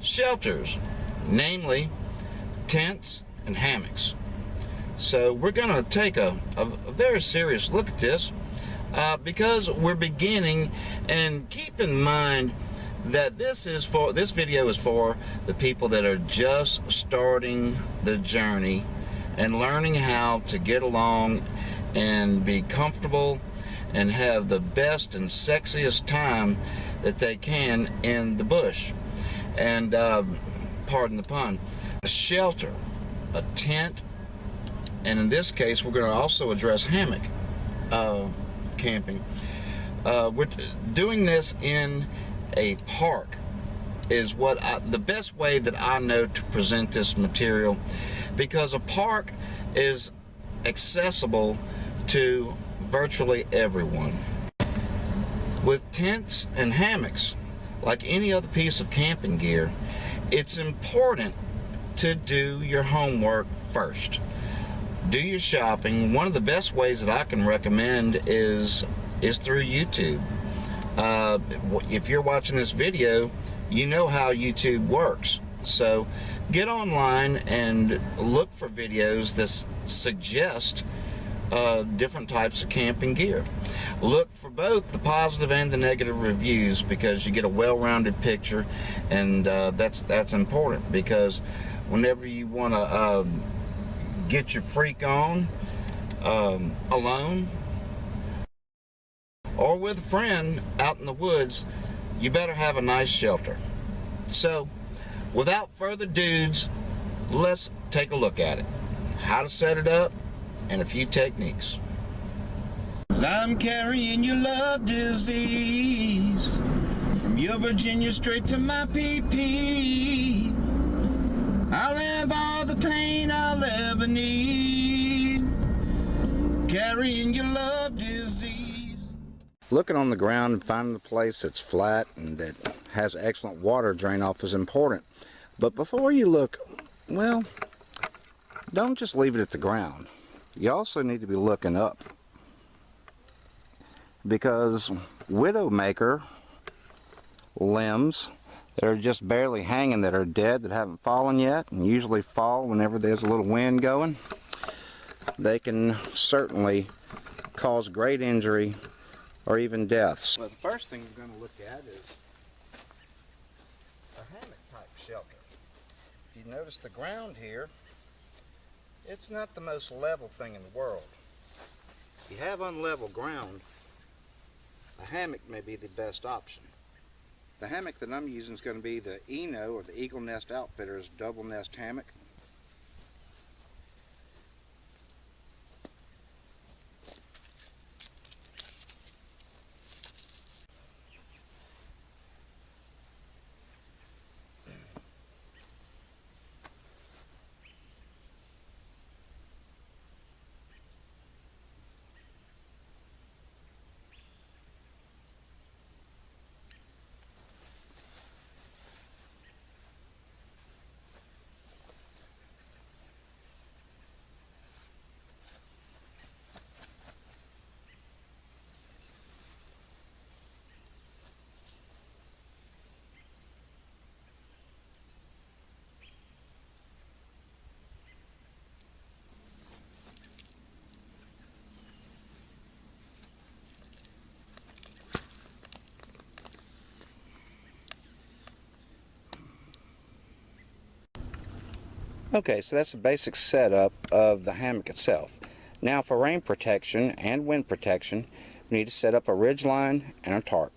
shelters, namely tents and hammocks. So we're going to take a very serious look at this because we're beginning, and keep in mind that this video is for the people that are just starting the journey and learning how to get along and be comfortable and have the best and sexiest time that they can in the bush. And pardon the pun, a shelter, a tent, and in this case we're going to also address hammock camping. We're doing this in a park is the best way that I know to present this material, because a park is accessible to virtually everyone. With tents and hammocks, like any other piece of camping gear, it's important to do your homework first. Do your shopping. One of the best ways that I can recommend is through YouTube. If you're watching this video, you know how YouTube works. So get online and look for videos that suggest different types of camping gear. Look for both the positive and the negative reviews, because you get a well-rounded picture, and that's important, because whenever you want to get your freak on alone or with a friend out in the woods, you better have a nice shelter. So without further dudes, let's take a look at it, how to set it up, and a few techniques. I'm carrying your love disease from your Virginia straight to my PP. I'll have all the pain I'll ever need, carrying your love disease. Looking on the ground and finding a place that's flat and that has excellent water drain off is important. But before you look, well, don't just leave it at the ground. You also need to be looking up, because widowmaker limbs that are just barely hanging, that are dead, that haven't fallen yet, and usually fall whenever there's a little wind going, they can certainly cause great injury or even deaths. Well, the first thing we're going to look at is a hammock type shelter. If you notice the ground here, it's not the most level thing in the world. If you have unlevel ground, a hammock may be the best option. The hammock that I'm using is going to be the Eno, or the Eagle Nest Outfitters double nest hammock. Okay, so that's the basic setup of the hammock itself. Now for rain protection and wind protection, we need to set up a ridge line and a tarp.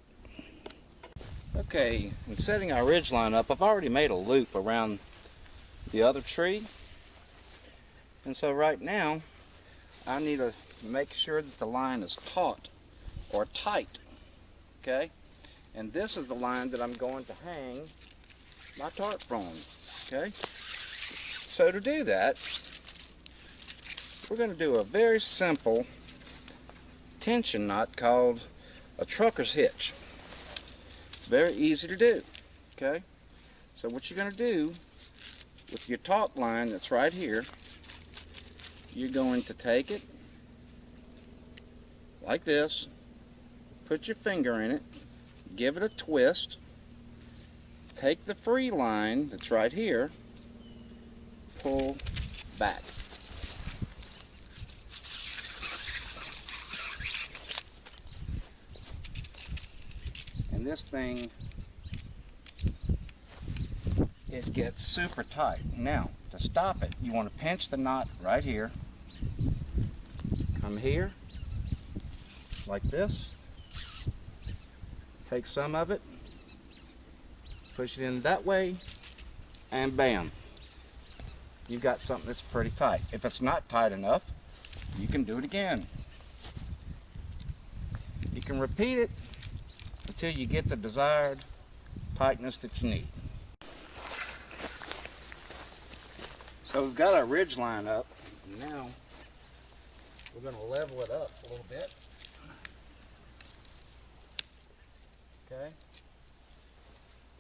Okay, in setting our ridge line up, I've already made a loop around the other tree. And so right now, I need to make sure that the line is taut or tight. Okay? And this is the line that I'm going to hang my tarp from. Okay? So to do that, we're going to do a very simple tension knot called a trucker's hitch. It's very easy to do. Okay? So what you're going to do with your taut line that's right here, you're going to take it like this, put your finger in it, give it a twist, take the free line that's right here, pull back. And this thing, it gets super tight. Now, to stop it, you want to pinch the knot right here. Come here, like this. Take some of it, push it in that way, and bam. You've got something that's pretty tight. If it's not tight enough, you can do it again. You can repeat it until you get the desired tightness that you need. So we've got our ridge line up. Now we're going to level it up a little bit. Okay.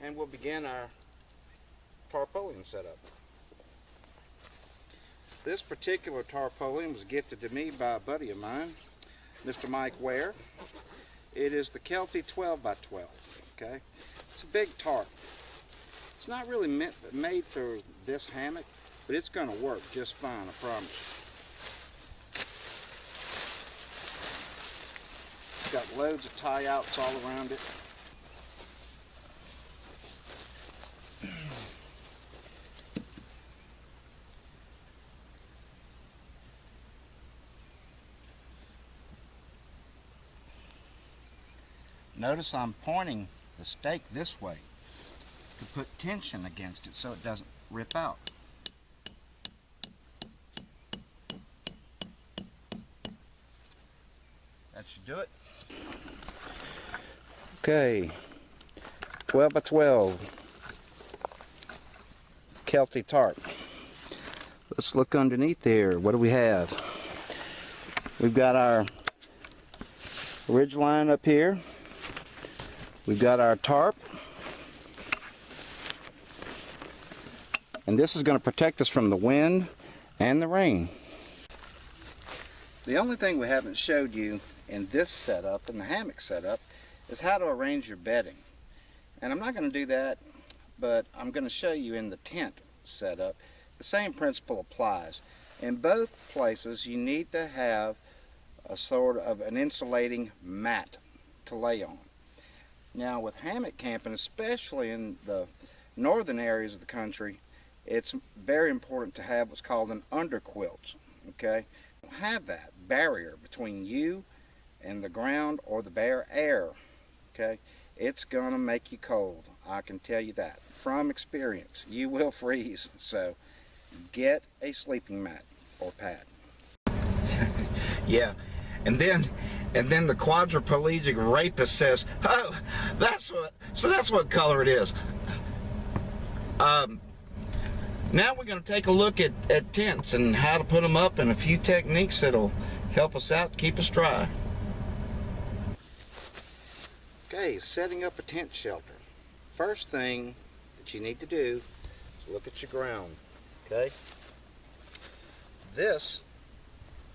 And we'll begin our tarpaulin setup. This particular tarpaulin was gifted to me by a buddy of mine, Mr. Mike Ware. It is the Kelty 12x12. Okay. It's a big tarp. It's not really made for this hammock, but it's going to work just fine, I promise. It's got loads of tie outs all around it. Notice I'm pointing the stake this way to put tension against it so it doesn't rip out. That should do it. Okay, 12x12 Kelty tarp. Let's look underneath there. What do we have? We've got our ridge line up here. We've got our tarp. And this is going to protect us from the wind and the rain. The only thing we haven't showed you in this setup, in the hammock setup, is how to arrange your bedding. And I'm not going to do that, but I'm going to show you in the tent setup. The same principle applies. In both places, you need to have a sort of an insulating mat to lay on. Now with hammock camping, especially in the northern areas of the country, it's very important to have what's called an underquilt. Okay, have that barrier between you and the ground or the bare air. Okay, it's gonna make you cold. I can tell you that from experience. You will freeze. So get a sleeping mat or pad. Yeah, and then the quadriplegic rapist says, "Oh, that's what color it is." Now we're going to take a look at tents and how to put them up and a few techniques that'll help us out, keep us dry. Okay, setting up a tent shelter. First thing that you need to do is look at your ground. Okay, this,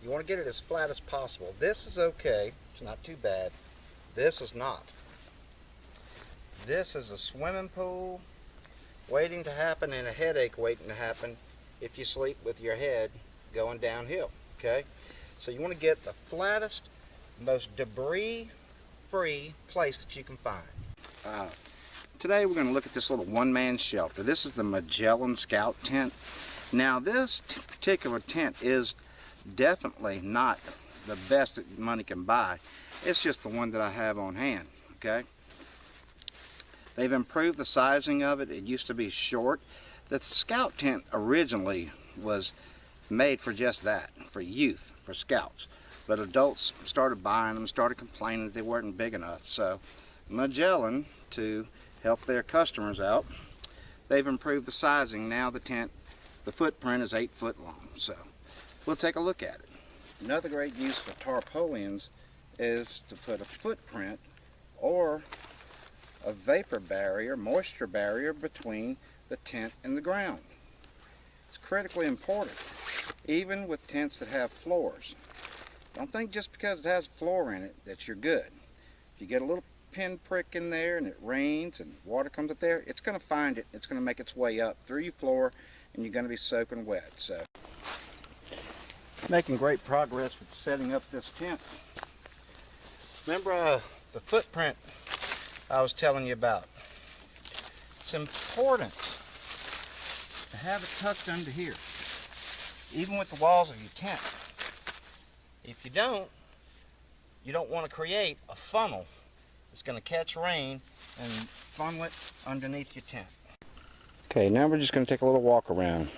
you want to get it as flat as possible. This is okay, it's not too bad. This is not. This is a swimming pool waiting to happen and a headache waiting to happen if you sleep with your head going downhill. Okay, so you want to get the flattest, most debris-free place that you can find. Today we're going to look at this little one-man shelter. This is the Magellan Scout tent. Now this particular tent is definitely not the best that money can buy. It's just the one that I have on hand. Okay, they've improved the sizing of it. It used to be short. The Scout tent originally was made for just that, for youth, for scouts. But adults started buying them, started complaining that they weren't big enough. So Magellan, to help their customers out, they've improved the sizing. Now the tent, the footprint is 8 foot long. So we'll take a look at it. Another great use for tarpaulins is to put a footprint or a vapor barrier, moisture barrier between the tent and the ground. It's critically important, even with tents that have floors. Don't think just because it has a floor in it that you're good. If you get a little pinprick in there and it rains and water comes up there, it's going to find it. It's going to make its way up through your floor and you're going to be soaking wet. So, making great progress with setting up this tent. Remember the footprint I was telling you about? It's important to have it tucked under here, even with the walls of your tent. If you don't want to create a funnel that's going to catch rain and funnel it underneath your tent. Okay, now we're just going to take a little walk around.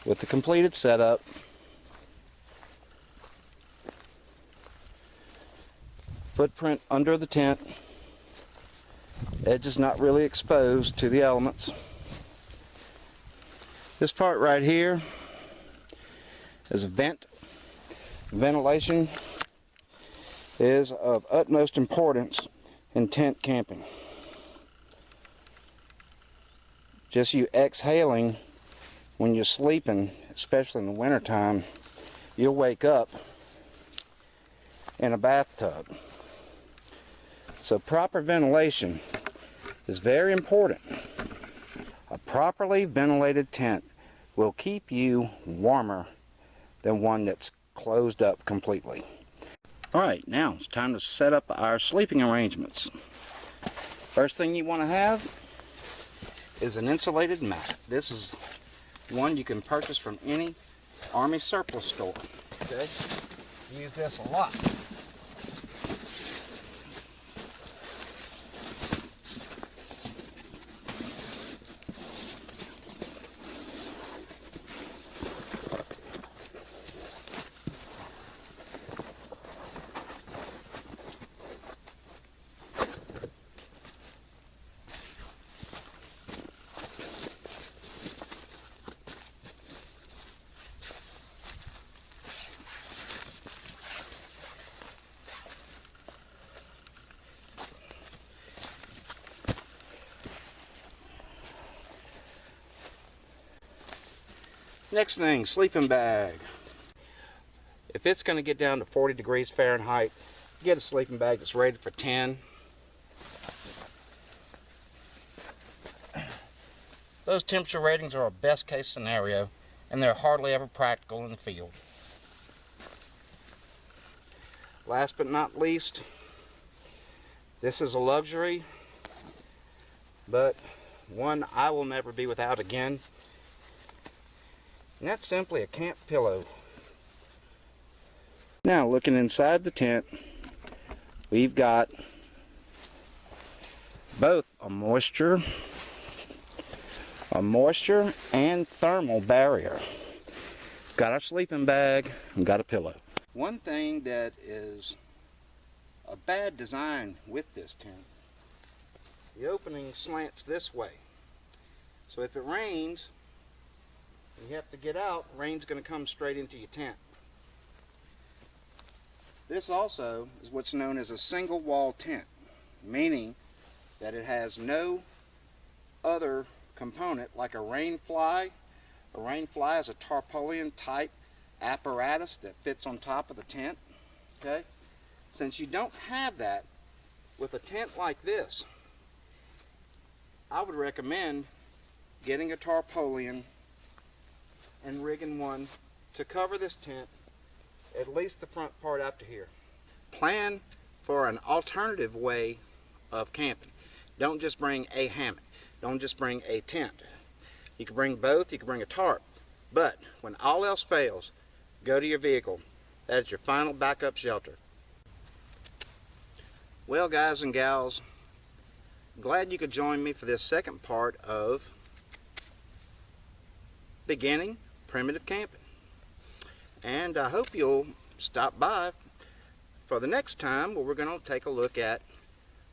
With the completed setup, footprint under the tent, edge is not really exposed to the elements. This part right here is a vent. Ventilation is of utmost importance in tent camping. Just you exhaling when you're sleeping, especially in the wintertime, you'll wake up in a bathtub. So proper ventilation is very important. A properly ventilated tent will keep you warmer than one that's closed up completely. Alright, now it's time to set up our sleeping arrangements. First thing you want to have is an insulated mat. This is one you can purchase from any Army surplus store. Okay? Use this a lot. Next thing, sleeping bag. If it's going to get down to 40 degrees Fahrenheit, get a sleeping bag that's rated for 10. Those temperature ratings are a best case scenario, and they're hardly ever practical in the field. Last but not least, this is a luxury, but one I will never be without again. And that's simply a camp pillow. Now looking inside the tent, we've got both a moisture and thermal barrier. Got our sleeping bag and got a pillow. One thing that is a bad design with this tent, the opening slants this way. So if it rains, you have to get out, rain's going to come straight into your tent. This also is what's known as a single wall tent, meaning that it has no other component like a rain fly. A rain fly is a tarpaulin type apparatus that fits on top of the tent. Okay? Since you don't have that with a tent like this, I would recommend getting a tarpaulin and rigging one to cover this tent, at least the front part up to here. Plan for an alternative way of camping. Don't just bring a hammock. Don't just bring a tent. You can bring both. You can bring a tarp. But when all else fails, go to your vehicle. That is your final backup shelter. Well, guys and gals, glad you could join me for this second part of beginning primitive camping. And I hope you'll stop by for the next time where we're going to take a look at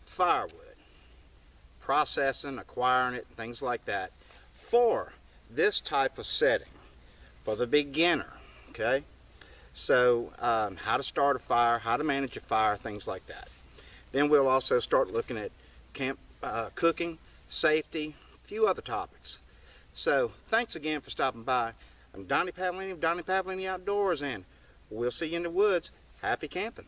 firewood, processing, acquiring it, things like that for this type of setting for the beginner. Okay, so how to start a fire, how to manage a fire, things like that. Then we'll also start looking at camp cooking, safety, a few other topics. So thanks again for stopping by. I'm Donnie Pavlini of Donnie Pavlini Outdoors, and we'll see you in the woods. Happy camping.